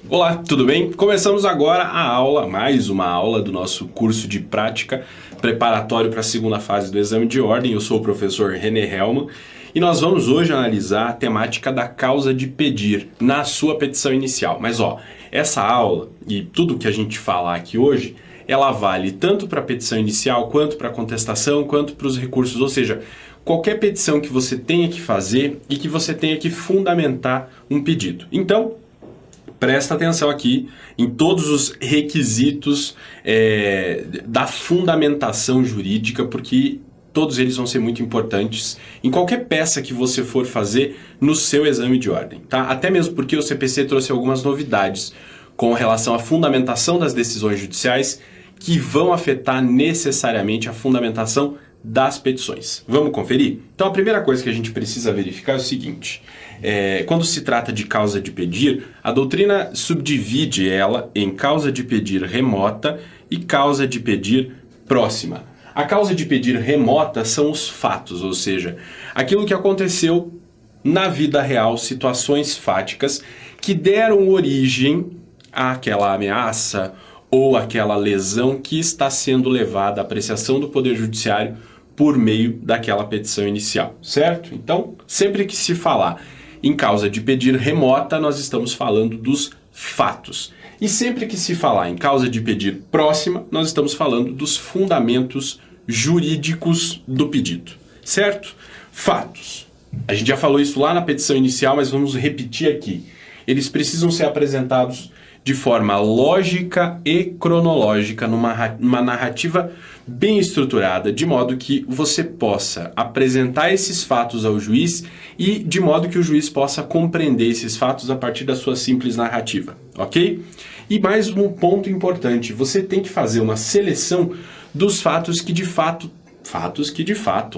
Olá, tudo bem? Começamos agora a aula, mais uma aula do nosso curso de prática preparatório para a segunda fase do exame de ordem. Eu sou o professor René Hellmann e nós vamos hoje analisar a temática da causa de pedir na sua petição inicial. Mas essa aula e tudo que a gente falar aqui hoje, ela vale tanto para a petição inicial, quanto para a contestação, quanto para os recursos, ou seja, qualquer petição que você tenha que fazer e que você tenha que fundamentar um pedido. Então, presta atenção aqui em todos os requisitos da fundamentação jurídica, porque todos eles vão ser muito importantes em qualquer peça que você for fazer no seu exame de ordem, tá? Até mesmo porque o CPC trouxe algumas novidades com relação à fundamentação das decisões judiciais que vão afetar necessariamente a fundamentação das petições. Vamos conferir? Então a primeira coisa que a gente precisa verificar é o seguinte: quando se trata de causa de pedir, a doutrina subdivide ela em causa de pedir remota e causa de pedir próxima. A causa de pedir remota são os fatos, ou seja, aquilo que aconteceu na vida real, situações fáticas que deram origem àquela ameaça ou àquela lesão que está sendo levada à apreciação do Poder Judiciário por meio daquela petição inicial, certo? Então, sempre que se falar em causa de pedir remota, nós estamos falando dos fatos. E sempre que se falar em causa de pedir próxima, nós estamos falando dos fundamentos jurídicos do pedido, certo? Fatos. A gente já falou isso lá na petição inicial, mas vamos repetir aqui. Eles precisam ser apresentados de forma lógica e cronológica, numa narrativa bem estruturada, de modo que você possa apresentar esses fatos ao juiz e de modo que o juiz possa compreender esses fatos a partir da sua simples narrativa, ok? E mais um ponto importante, você tem que fazer uma seleção dos fatos que de fato,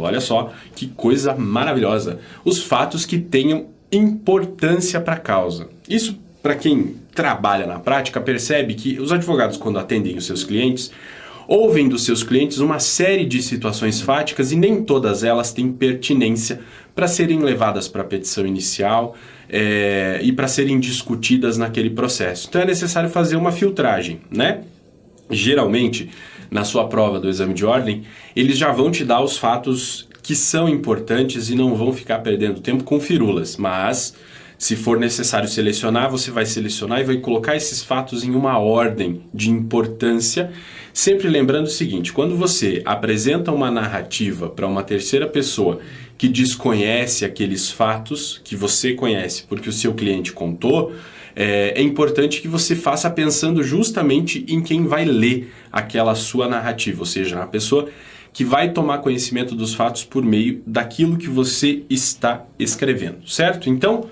olha só que coisa maravilhosa, os fatos que tenham importância para a causa. Isso, para quem trabalha na prática, percebe que os advogados, quando atendem os seus clientes, ouvem dos seus clientes uma série de situações fáticas e nem todas elas têm pertinência para serem levadas para a petição inicial e para serem discutidas naquele processo. Então é necessário fazer uma filtragem, né? Geralmente, na sua prova do exame de ordem, eles já vão te dar os fatos que são importantes e não vão ficar perdendo tempo com firulas, mas se for necessário selecionar, você vai selecionar e vai colocar esses fatos em uma ordem de importância, sempre lembrando o seguinte: quando você apresenta uma narrativa para uma terceira pessoa que desconhece aqueles fatos que você conhece porque o seu cliente contou, é importante que você faça pensando justamente em quem vai ler aquela sua narrativa, ou seja, na pessoa que vai tomar conhecimento dos fatos por meio daquilo que você está escrevendo, certo? Então,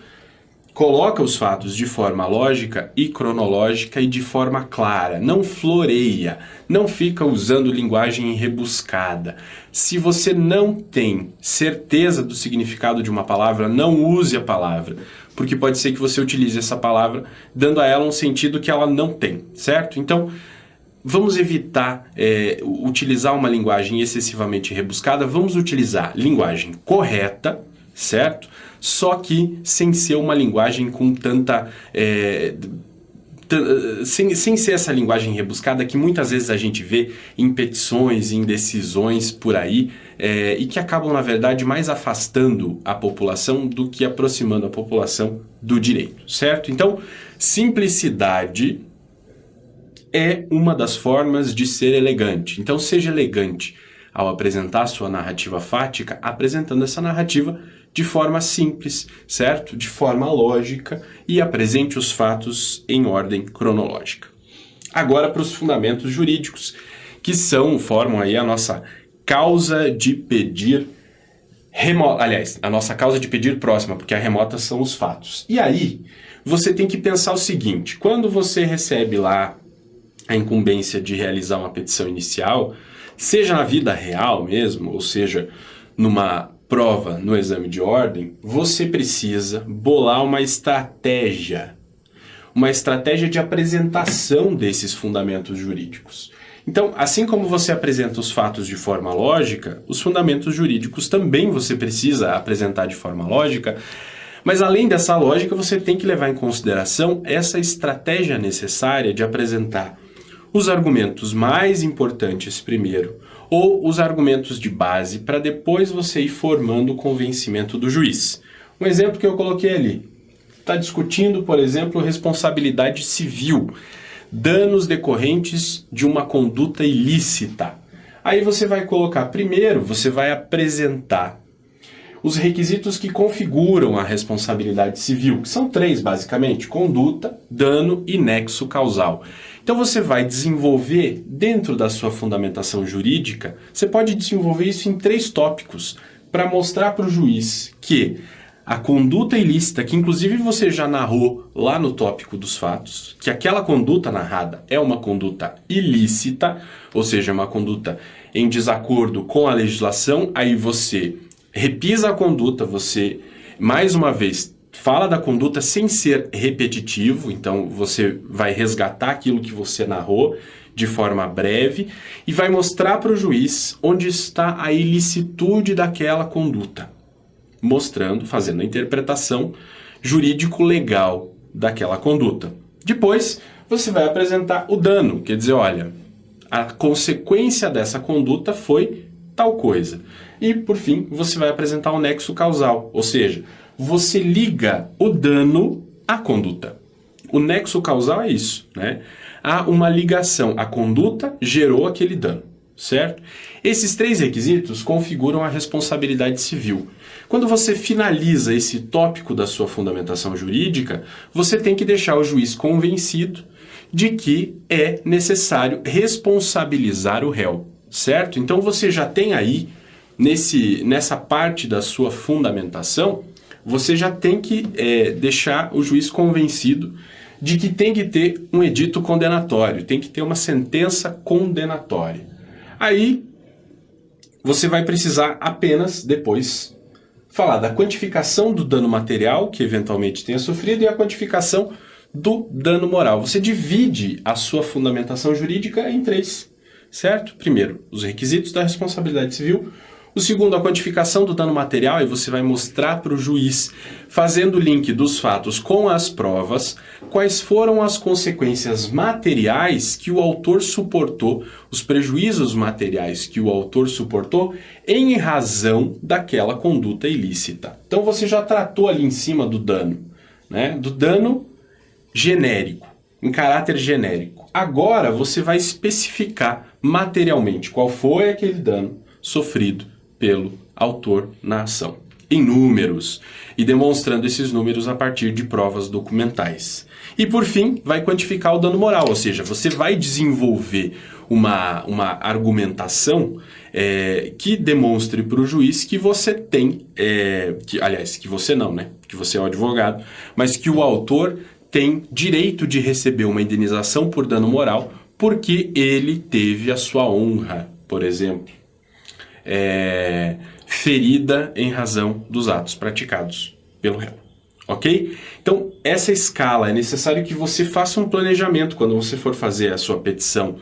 coloca os fatos de forma lógica e cronológica e de forma clara, não floreia, não fica usando linguagem rebuscada. Se você não tem certeza do significado de uma palavra, não use a palavra, porque pode ser que você utilize essa palavra dando a ela um sentido que ela não tem, certo? Então, vamos evitar utilizar uma linguagem excessivamente rebuscada, vamos utilizar linguagem correta, certo? Só que sem ser uma linguagem com tanta... sem ser essa linguagem rebuscada que muitas vezes a gente vê em petições, em decisões por aí, e que acabam, na verdade, mais afastando a população do que aproximando a população do direito, certo? Então, simplicidade é uma das formas de ser elegante. Então, seja elegante ao apresentar a sua narrativa fática, apresentando essa narrativa de forma simples, certo? De forma lógica, e apresente os fatos em ordem cronológica. Agora para os fundamentos jurídicos, que formam aí a nossa causa de pedir remota, aliás, a nossa causa de pedir próxima, porque a remota são os fatos. E aí, você tem que pensar o seguinte: quando você recebe lá a incumbência de realizar uma petição inicial, seja na vida real mesmo, ou seja, numa prova no exame de ordem, você precisa bolar uma estratégia de apresentação desses fundamentos jurídicos. Então, assim como você apresenta os fatos de forma lógica, os fundamentos jurídicos também você precisa apresentar de forma lógica, Mas além dessa lógica, você tem que levar em consideração essa estratégia necessária de apresentar os argumentos mais importantes primeiro, ou os argumentos de base, para depois você ir formando o convencimento do juiz. Um exemplo que eu coloquei ali. Está discutindo, por exemplo, responsabilidade civil, danos decorrentes de uma conduta ilícita. Aí você vai colocar, primeiro, você vai apresentar os requisitos que configuram a responsabilidade civil, que são 3 basicamente: conduta, dano e nexo causal. Então você vai desenvolver, dentro da sua fundamentação jurídica, você pode desenvolver isso em 3 tópicos, para mostrar para o juiz que a conduta ilícita, que inclusive você já narrou lá no tópico dos fatos, que aquela conduta narrada é uma conduta ilícita, ou seja, uma conduta em desacordo com a legislação. Aí você repisa a conduta, você, mais uma vez, fala da conduta sem ser repetitivo, então você vai resgatar aquilo que você narrou de forma breve e vai mostrar para o juiz onde está a ilicitude daquela conduta, mostrando, fazendo a interpretação jurídico-legal daquela conduta. Depois, você vai apresentar o dano, quer dizer, olha, a consequência dessa conduta foi tal coisa. E, por fim, você vai apresentar o nexo causal, ou seja, você liga o dano à conduta. O nexo causal é isso, né? Há uma ligação, a conduta gerou aquele dano, certo? Esses 3 requisitos configuram a responsabilidade civil. Quando você finaliza esse tópico da sua fundamentação jurídica, você tem que deixar o juiz convencido de que é necessário responsabilizar o réu, certo? Então você já tem aí, nessa parte da sua fundamentação, você já tem que deixar o juiz convencido de que tem que ter um edito condenatório, tem que ter uma sentença condenatória. Aí você vai precisar apenas depois falar da quantificação do dano material que eventualmente tenha sofrido e a quantificação do dano moral. Você divide a sua fundamentação jurídica em 3, certo? Primeiro, os requisitos da responsabilidade civil. O segundo, a quantificação do dano material, e você vai mostrar para o juiz, fazendo o link dos fatos com as provas, quais foram as consequências materiais que o autor suportou, os prejuízos materiais que o autor suportou em razão daquela conduta ilícita. Então você já tratou ali em cima do dano, né? Do dano genérico, em caráter genérico. Agora você vai especificar materialmente qual foi aquele dano sofrido pelo autor na ação, em números, e demonstrando esses números a partir de provas documentais. E por fim, vai quantificar o dano moral, ou seja, você vai desenvolver uma argumentação que demonstre para o juiz que você tem, que você não, né? Que você é o advogado, mas que o autor tem direito de receber uma indenização por dano moral porque ele teve a sua honra, por exemplo, ferida em razão dos atos praticados pelo réu. Ok? Então, essa escala, é necessário que você faça um planejamento quando você for fazer a sua petição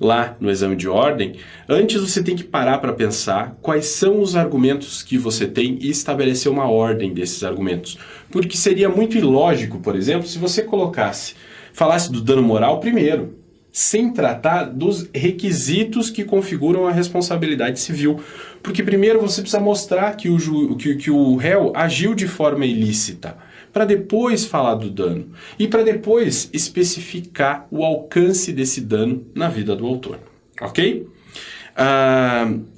lá no exame de ordem. Antes você tem que parar para pensar quais são os argumentos que você tem e estabelecer uma ordem desses argumentos. Porque seria muito ilógico, por exemplo, se você falasse do dano moral primeiro, sem tratar dos requisitos que configuram a responsabilidade civil. Porque primeiro você precisa mostrar que o réu agiu de forma ilícita, para depois falar do dano e para depois especificar o alcance desse dano na vida do autor. Ok?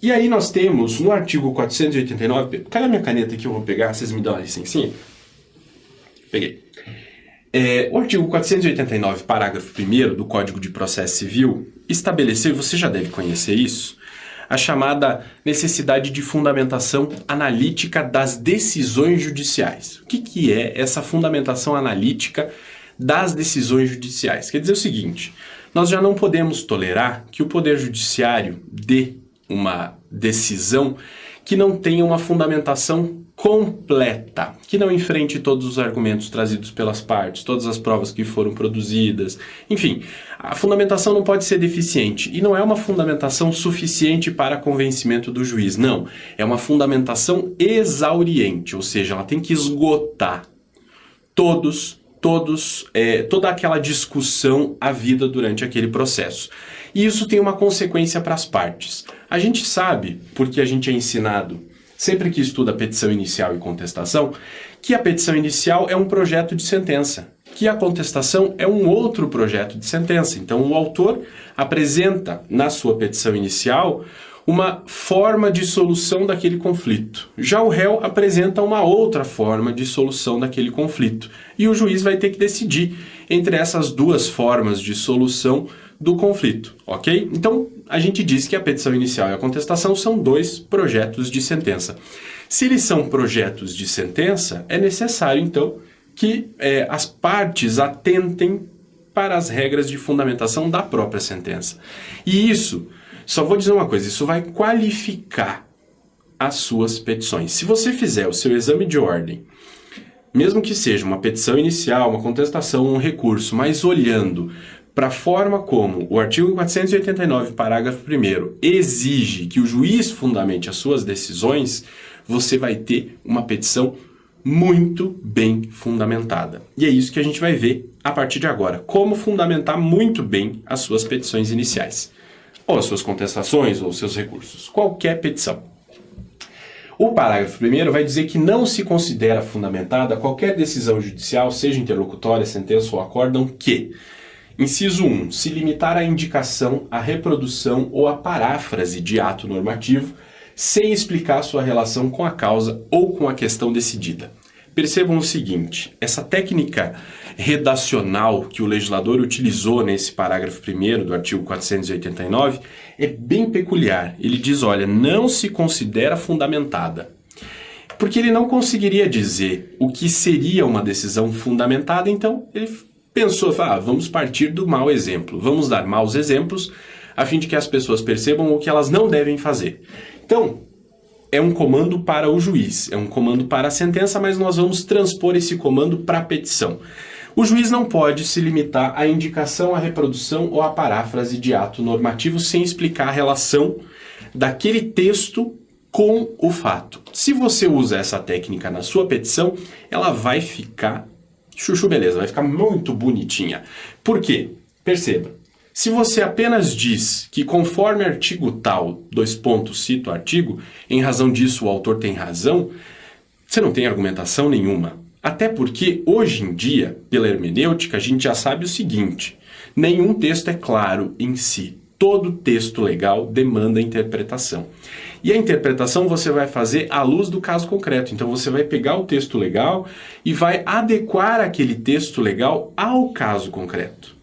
E aí nós temos no artigo 489... Cadê a minha caneta aqui? Eu vou pegar, vocês me dão uma licencinha? Peguei. O artigo 489, parágrafo 1º do Código de Processo Civil estabeleceu, e você já deve conhecer isso, a chamada necessidade de fundamentação analítica das decisões judiciais. O que é essa fundamentação analítica das decisões judiciais? Quer dizer o seguinte, nós já não podemos tolerar que o Poder Judiciário dê uma decisão que não tenha uma fundamentação completa, que não enfrente todos os argumentos trazidos pelas partes, todas as provas que foram produzidas, enfim, a fundamentação não pode ser deficiente e não é uma fundamentação suficiente para convencimento do juiz, não, é uma fundamentação exauriente, ou seja, ela tem que esgotar toda aquela discussão havida durante aquele processo. E isso tem uma consequência para as partes. A gente sabe, porque a gente é ensinado, sempre que estuda petição inicial e contestação, que a petição inicial é um projeto de sentença, que a contestação é um outro projeto de sentença. Então o autor apresenta na sua petição inicial uma forma de solução daquele conflito. Já o réu apresenta uma outra forma de solução daquele conflito. E o juiz vai ter que decidir entre essas duas formas de solução do conflito, ok? Então, a gente diz que a petição inicial e a contestação são dois projetos de sentença. Se eles são projetos de sentença, é necessário, então, que as partes atentem para as regras de fundamentação da própria sentença. E isso, só vou dizer uma coisa, isso vai qualificar as suas petições. Se você fizer o seu exame de ordem, mesmo que seja uma petição inicial, uma contestação, um recurso, mas olhando para a forma como o artigo 489, parágrafo 1º, exige que o juiz fundamente as suas decisões, você vai ter uma petição muito bem fundamentada. E é isso que a gente vai ver a partir de agora. Como fundamentar muito bem as suas petições iniciais. Ou as suas contestações, ou os seus recursos. Qualquer petição. O parágrafo 1º vai dizer que não se considera fundamentada qualquer decisão judicial, seja interlocutória, sentença ou acórdão, que... Inciso 1. Se limitar à indicação, à reprodução ou à paráfrase de ato normativo, sem explicar sua relação com a causa ou com a questão decidida. Percebam o seguinte, essa técnica redacional que o legislador utilizou nesse parágrafo 1º do artigo 489 é bem peculiar. Ele diz, olha, não se considera fundamentada. Porque ele não conseguiria dizer o que seria uma decisão fundamentada, então ele pensou, vamos partir do mau exemplo, vamos dar maus exemplos a fim de que as pessoas percebam o que elas não devem fazer. Então, é um comando para o juiz, é um comando para a sentença, mas nós vamos transpor esse comando para a petição. O juiz não pode se limitar à indicação, à reprodução ou à paráfrase de ato normativo sem explicar a relação daquele texto com o fato. Se você usa essa técnica na sua petição, ela vai ficar chuchu beleza, vai ficar muito bonitinha. Por quê? Perceba, se você apenas diz que conforme artigo tal, cito o artigo, em razão disso o autor tem razão, você não tem argumentação nenhuma. Até porque, hoje em dia, pela hermenêutica, a gente já sabe o seguinte, nenhum texto é claro em si. Todo texto legal demanda interpretação. E a interpretação você vai fazer à luz do caso concreto. Então você vai pegar o texto legal e vai adequar aquele texto legal ao caso concreto.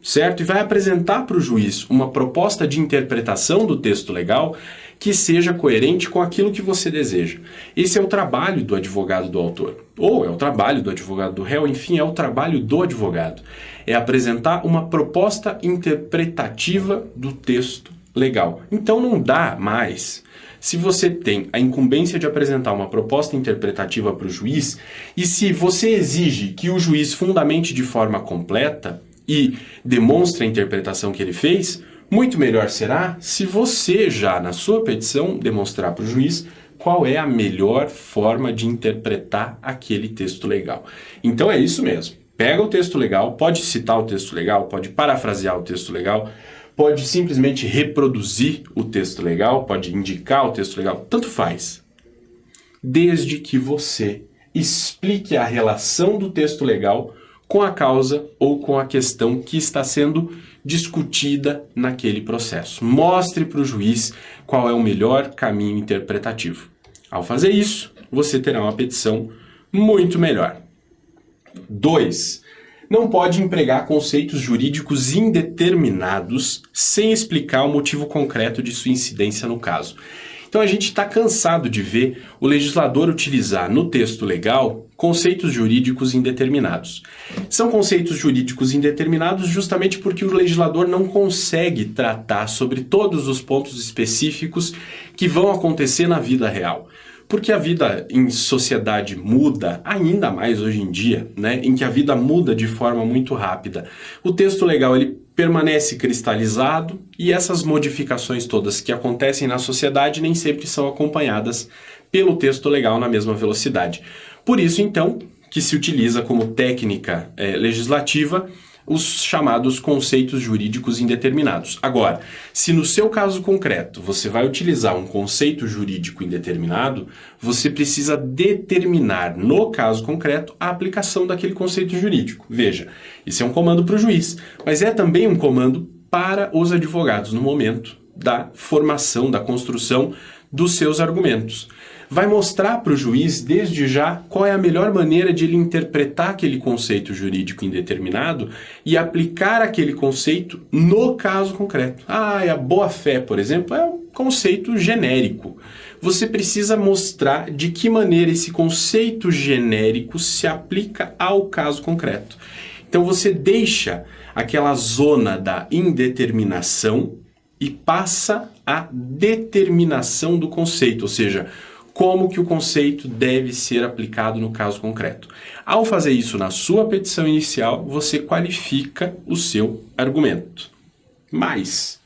Certo? E vai apresentar para o juiz uma proposta de interpretação do texto legal que seja coerente com aquilo que você deseja. Esse é o trabalho do advogado do autor. Ou é o trabalho do advogado do réu, enfim, é o trabalho do advogado. É apresentar uma proposta interpretativa do texto legal. Então não dá mais, se você tem a incumbência de apresentar uma proposta interpretativa para o juiz, e se você exige que o juiz fundamente de forma completa e demonstre a interpretação que ele fez, muito melhor será se você já na sua petição demonstrar para o juiz qual é a melhor forma de interpretar aquele texto legal. Então é isso mesmo. Pega o texto legal, pode citar o texto legal, pode parafrasear o texto legal, pode simplesmente reproduzir o texto legal, pode indicar o texto legal, tanto faz. Desde que você explique a relação do texto legal com a causa ou com a questão que está sendo discutida naquele processo. Mostre para o juiz qual é o melhor caminho interpretativo. Ao fazer isso, você terá uma petição muito melhor. 2. Não pode empregar conceitos jurídicos indeterminados sem explicar o motivo concreto de sua incidência no caso. Então a gente está cansado de ver o legislador utilizar no texto legal conceitos jurídicos indeterminados. São conceitos jurídicos indeterminados justamente porque o legislador não consegue tratar sobre todos os pontos específicos que vão acontecer na vida real. Porque a vida em sociedade muda, ainda mais hoje em dia, né, em que a vida muda de forma muito rápida. O texto legal ele permanece cristalizado e essas modificações todas que acontecem na sociedade nem sempre são acompanhadas pelo texto legal na mesma velocidade. Por isso, então, que se utiliza como técnica legislativa os chamados conceitos jurídicos indeterminados. Agora, se no seu caso concreto você vai utilizar um conceito jurídico indeterminado, você precisa determinar no caso concreto a aplicação daquele conceito jurídico. Veja, esse é um comando para o juiz, mas é também um comando para os advogados no momento da formação, da construção dos seus argumentos. Vai mostrar para o juiz, desde já, qual é a melhor maneira de ele interpretar aquele conceito jurídico indeterminado e aplicar aquele conceito no caso concreto. A boa-fé, por exemplo, é um conceito genérico. Você precisa mostrar de que maneira esse conceito genérico se aplica ao caso concreto. Então você deixa aquela zona da indeterminação e passa à determinação do conceito, ou seja, como que o conceito deve ser aplicado no caso concreto. Ao fazer isso na sua petição inicial, você qualifica o seu argumento. Mas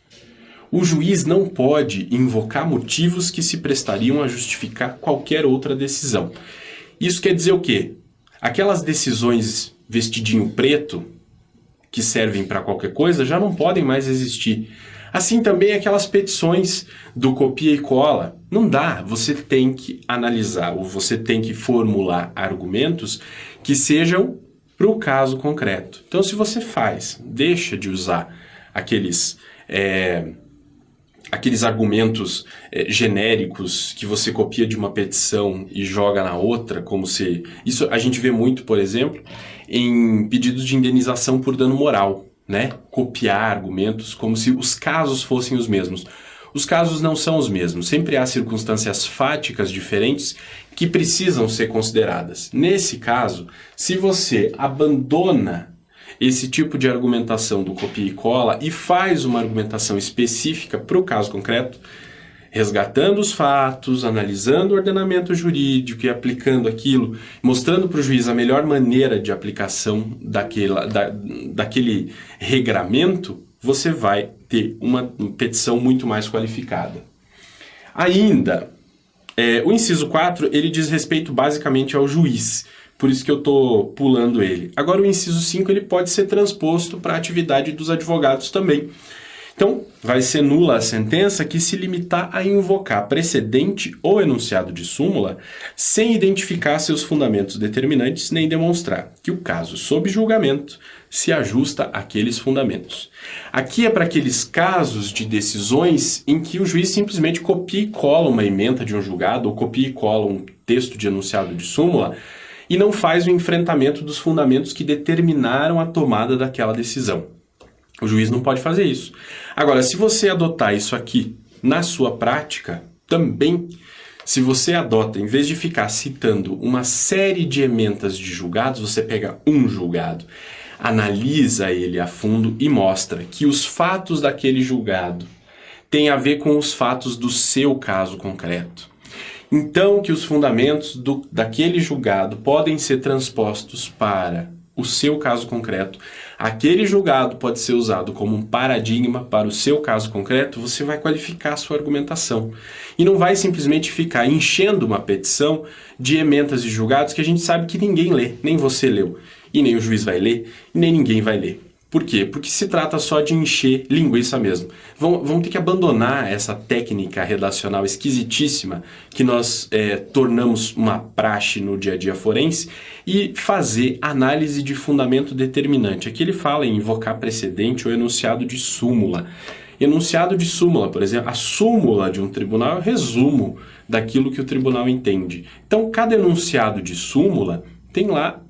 o juiz não pode invocar motivos que se prestariam a justificar qualquer outra decisão. Isso quer dizer o quê? Aquelas decisões vestidinho preto, que servem para qualquer coisa, já não podem mais existir. Assim também aquelas petições do copia e cola. Não dá, você tem que analisar, ou você tem que formular argumentos que sejam para o caso concreto. Então, se você deixa de usar aqueles argumentos genéricos que você copia de uma petição e joga na outra, como se... Isso a gente vê muito, por exemplo, em pedidos de indenização por dano moral, né? Copiar argumentos como se os casos fossem os mesmos. Os casos não são os mesmos. Sempre há circunstâncias fáticas diferentes que precisam ser consideradas. Nesse caso, se você abandona esse tipo de argumentação do copia e cola e faz uma argumentação específica para o caso concreto, resgatando os fatos, analisando o ordenamento jurídico e aplicando aquilo, mostrando para o juiz a melhor maneira de aplicação daquele regramento, você vai ter uma petição muito mais qualificada. Ainda, o inciso 4, ele diz respeito basicamente ao juiz, por isso que eu estou pulando ele. Agora, o inciso 5, ele pode ser transposto para a atividade dos advogados também. Então, vai ser nula a sentença que se limitar a invocar precedente ou enunciado de súmula sem identificar seus fundamentos determinantes nem demonstrar que o caso sob julgamento se ajusta àqueles fundamentos. Aqui é para aqueles casos de decisões em que o juiz simplesmente copia e cola uma ementa de um julgado ou copia e cola um texto de enunciado de súmula e não faz o enfrentamento dos fundamentos que determinaram a tomada daquela decisão. O juiz não pode fazer isso. Agora, se você adotar isso aqui na sua prática, também, se você adota, em vez de ficar citando uma série de ementas de julgados, você pega um julgado, analisa ele a fundo e mostra que os fatos daquele julgado têm a ver com os fatos do seu caso concreto. Então, que os fundamentos daquele julgado podem ser transpostos para o seu caso concreto, aquele julgado pode ser usado como um paradigma para o seu caso concreto, você vai qualificar a sua argumentação. E não vai simplesmente ficar enchendo uma petição de ementas de julgados que a gente sabe que ninguém lê, nem você leu, e nem o juiz vai ler, e nem ninguém vai ler. Por quê? Porque se trata só de encher linguiça mesmo. Vamos ter que abandonar essa técnica redacional esquisitíssima que nós tornamos uma praxe no dia a dia forense e fazer análise de fundamento determinante. Aqui ele fala em invocar precedente ou enunciado de súmula. Enunciado de súmula, por exemplo, a súmula de um tribunal é o resumo daquilo que o tribunal entende. Então, cada enunciado de súmula tem lá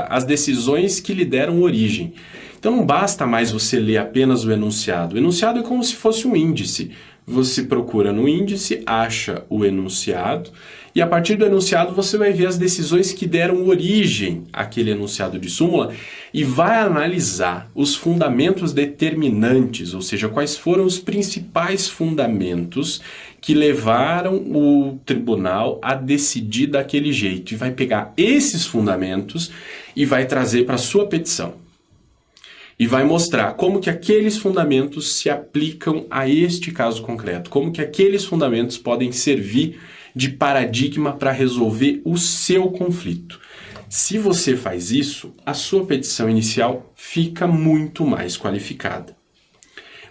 as decisões que lhe deram origem. Então não basta mais você ler apenas o enunciado. O enunciado é como se fosse um índice. Você procura no índice, acha o enunciado, e a partir do enunciado você vai ver as decisões que deram origem àquele enunciado de súmula e vai analisar os fundamentos determinantes, ou seja, quais foram os principais fundamentos que levaram o tribunal a decidir daquele jeito. E vai pegar esses fundamentos e vai trazer para a sua petição. E vai mostrar como que aqueles fundamentos se aplicam a este caso concreto, como que aqueles fundamentos podem servir de paradigma para resolver o seu conflito. Se você faz isso, a sua petição inicial fica muito mais qualificada.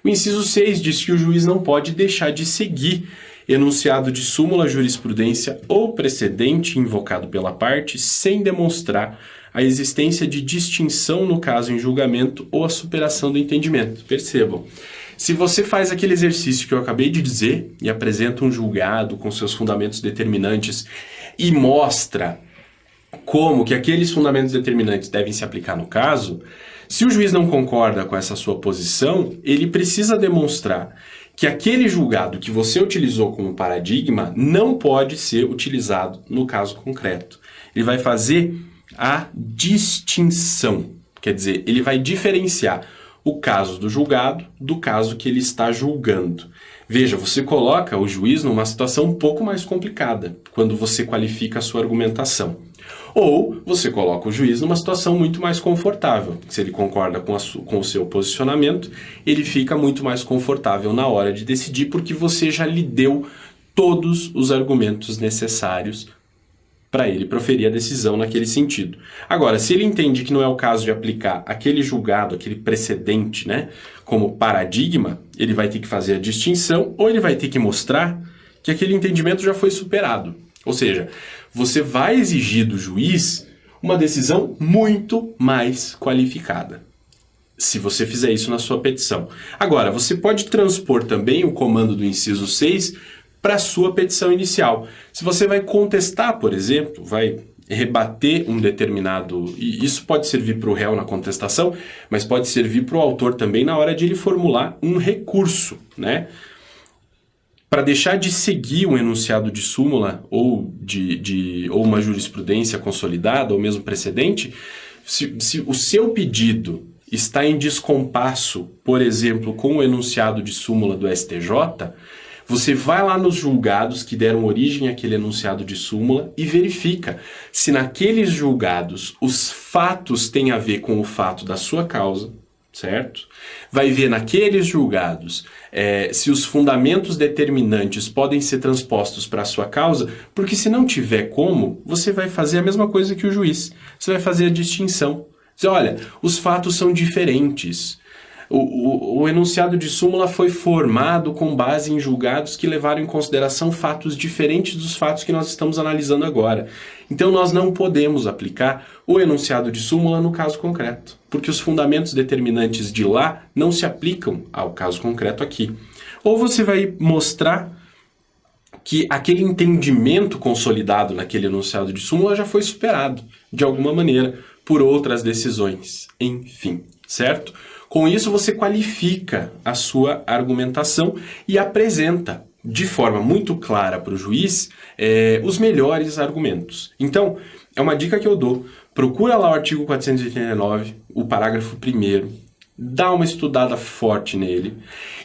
O inciso 6 diz que o juiz não pode deixar de seguir enunciado de súmula, jurisprudência ou precedente invocado pela parte sem demonstrar a existência de distinção no caso em julgamento ou a superação do entendimento. Percebam, se você faz aquele exercício que eu acabei de dizer e apresenta um julgado com seus fundamentos determinantes e mostra como que aqueles fundamentos determinantes devem se aplicar no caso, se o juiz não concorda com essa sua posição, ele precisa demonstrar que aquele julgado que você utilizou como paradigma não pode ser utilizado no caso concreto. Ele vai fazer a distinção, quer dizer, ele vai diferenciar o caso do julgado do caso que ele está julgando. Veja, você coloca o juiz numa situação um pouco mais complicada quando você qualifica a sua argumentação. Ou você coloca o juiz numa situação muito mais confortável. Se ele concorda com o seu posicionamento, ele fica muito mais confortável na hora de decidir, porque você já lhe deu todos os argumentos necessários para ele proferir a decisão naquele sentido. Agora, se ele entende que não é o caso de aplicar aquele julgado, aquele precedente, né, como paradigma, ele vai ter que fazer a distinção ou ele vai ter que mostrar que aquele entendimento já foi superado. Ou seja, você vai exigir do juiz uma decisão muito mais qualificada, se você fizer isso na sua petição. Agora, você pode transpor também o comando do inciso 6 para a sua petição inicial. Se você vai contestar, por exemplo, vai rebater um determinado... E isso pode servir para o réu na contestação, mas pode servir para o autor também na hora de ele formular um recurso, né? Para deixar de seguir um enunciado de súmula ou ou uma jurisprudência consolidada ou mesmo precedente, se o seu pedido está em descompasso, por exemplo, com o enunciado de súmula do STJ, você vai lá nos julgados que deram origem àquele enunciado de súmula e verifica se naqueles julgados os fatos têm a ver com o fato da sua causa, certo? Vai ver naqueles julgados se os fundamentos determinantes podem ser transpostos para a sua causa, porque se não tiver como, você vai fazer a mesma coisa que o juiz. Você vai fazer a distinção. Dizer, olha, os fatos são diferentes. O enunciado de súmula foi formado com base em julgados que levaram em consideração fatos diferentes dos fatos que nós estamos analisando agora. Então nós não podemos aplicar o enunciado de súmula no caso concreto, porque os fundamentos determinantes de lá não se aplicam ao caso concreto aqui. Ou você vai mostrar que aquele entendimento consolidado naquele enunciado de súmula já foi superado, de alguma maneira, por outras decisões. Enfim, certo? Com isso, você qualifica a sua argumentação e apresenta de forma muito clara para o juiz os melhores argumentos. Então, é uma dica que eu dou. Procura lá o artigo 489, o parágrafo 1º, dá uma estudada forte nele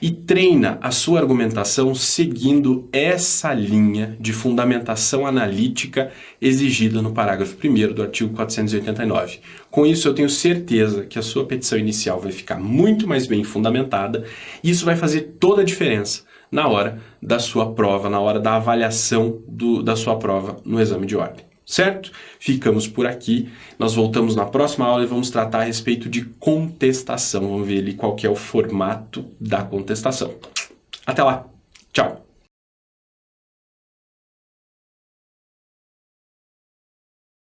e treina a sua argumentação seguindo essa linha de fundamentação analítica exigida no parágrafo 1º do artigo 489. Com isso, eu tenho certeza que a sua petição inicial vai ficar muito mais bem fundamentada e isso vai fazer toda a diferença na hora da sua prova, na hora da avaliação da sua prova no exame de ordem. Certo? Ficamos por aqui. Nós voltamos na próxima aula e vamos tratar a respeito de contestação. Vamos ver ali qual que é o formato da contestação. Até lá. Tchau.